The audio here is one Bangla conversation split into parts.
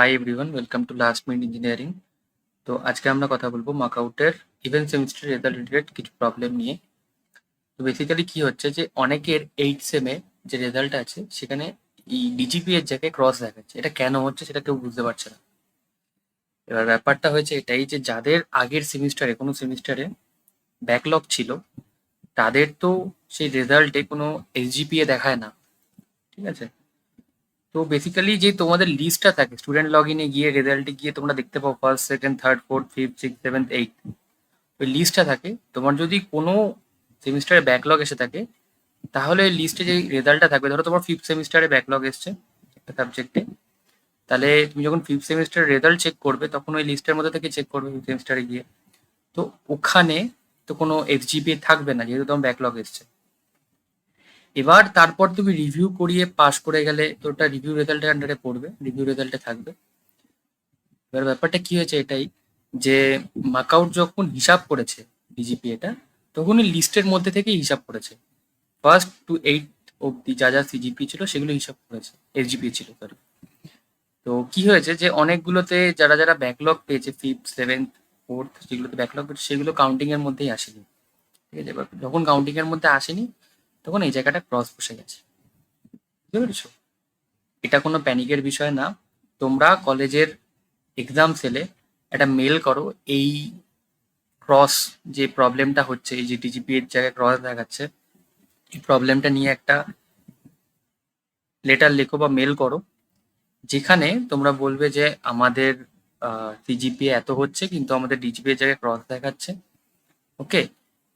Hi everyone, welcome to last minute engineering. তো আজকে আমরা কথা বলবো মার্কআউটের ইভেন সেমিস্টার রেজাল্ট রিলেটেড কিছু প্রবলেম নিয়ে। তো বেসিক্যালি কি হচ্ছে যে অনেকের 8 সেমে যে রেজাল্ট আছে সেখানে এই ডিজিপি এর জায়গায় ক্রস দেখাচ্ছে। এটা কেন হচ্ছে সেটা কেউ বুঝতে পারছে না। এবার ব্যাপারটা হয়েছে এটাই যে যাদের আগের সেমিস্টারে কোনো সেমিস্টারে ব্যাকলগ ছিল তাদের তো সেই রেজাল্টে কোনো এসজিপিএ দেখায় না, ঠিক আছে? তো বেসিক্যালি যে তোমাদের লিস্টটা থাকে স্টুডেন্ট লগ ইনে গিয়ে রেজাল্টে গিয়ে তোমরা দেখতে পাও first, second, third, fourth, fifth, six, seventh, eight, ওই লিস্টটা থাকে। তোমার যদি কোনো সেমিস্টারে ব্যাকলগ এসে থাকে তাহলে ওই লিস্টে যে রেজাল্টটা থাকবে, ধরো তোমার ফিফথ সেমিস্টারে ব্যাকলগ এসছে একটা সাবজেক্টে, তাহলে তুমি যখন ফিফথ সেমিস্টারের রেজাল্ট চেক করবে তখন ওই লিস্টের মধ্যে থেকে চেক করবে ফিফথ সেমিস্টারে গিয়ে। তো ওখানে তো কোনো এফজিপিএ থাকবে না যেহেতু তোমার ব্যাকলগ এসছে। এবার তারপর তুমি রিভিউ করিয়ে পাস করে গেলে তো ওটা রিভিউ রেজাল্টের আন্ডারে পড়বে, রিভিউ রেজাল্টে থাকবে। এবার ব্যাপারটা কি হয়েছে এটাই যে মার্কআউট যখন হিসাব করেছে ডিজিপি এটা, তখন ওই লিস্টের মধ্যে থেকেই হিসাব করেছে। ফার্স্ট টু এইট অব্দি যা যা সিজিপি ছিল সেগুলো হিসাব করেছে, এসজিপি ছিল সরি। তো কি হয়েছে যে অনেকগুলোতে যারা যারা ব্যাকলগ পেয়েছে ফিফথ, সেভেন্থ, ফোর্থ, যেগুলোতে ব্যাকলগ পেয়েছে সেগুলো কাউন্টিং এর মধ্যেই আসেনি, ঠিক আছে? এবার যখন কাউন্টিং এর মধ্যে আসেনি তখন এই জায়গাটা ক্রস বসে গেছে, বুঝতে পেরেছো? এটা কোনো প্যানিকের বিষয় না। তোমরা কলেজের এক্সাম সেলে একটা মেল করো, এই ক্রস যে প্রবলেমটা হচ্ছে, এই যে ডিজিপি এর জায়গায় ক্রস দেখাচ্ছে, এই প্রবলেমটা নিয়ে একটা লেটার লেখো বা মেল করো, যেখানে তোমরা বলবে যে আমাদের সিজিপিএ এত হচ্ছে কিন্তু আমাদের ডিজিপি এর জায়গায় ক্রস দেখাচ্ছে। ওকে,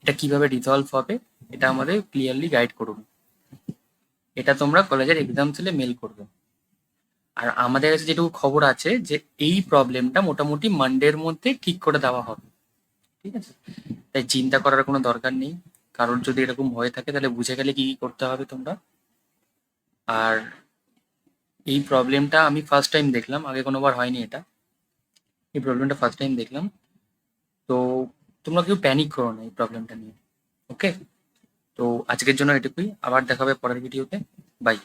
এটা কিভাবে রিজলভ হবে এটা আমাদের ক্লিয়ারলি গাইড করুন। এটা তোমরা কলেজের এক্সাম সেলে মেল করবে। আর আমাদের কাছে যেটুকু খবর আছে যে এই প্রবলেমটা মোটামুটি মানডের মধ্যে ঠিক করে দেওয়া হবে, ঠিক আছে? তাই চিন্তা করার কোনো দরকার নেই। কারণ যদি এরকম হয়ে থাকে তাহলে বুঝে গেলে কি কি করতে হবে তোমরা। আর এই প্রবলেমটা আমি ফার্স্ট টাইম দেখলাম, আগে কোনোবার হয়নি এটা। এই প্রবলেমটা ফার্স্ট টাইম দেখলাম। তো তোমরা কেউ প্যানিক করো না এই প্রবলেমটা নিয়ে। ওকে, তো আজকের জন্য এটুকুই, আবার দেখা হবে পরের ভিডিওতে। বাই।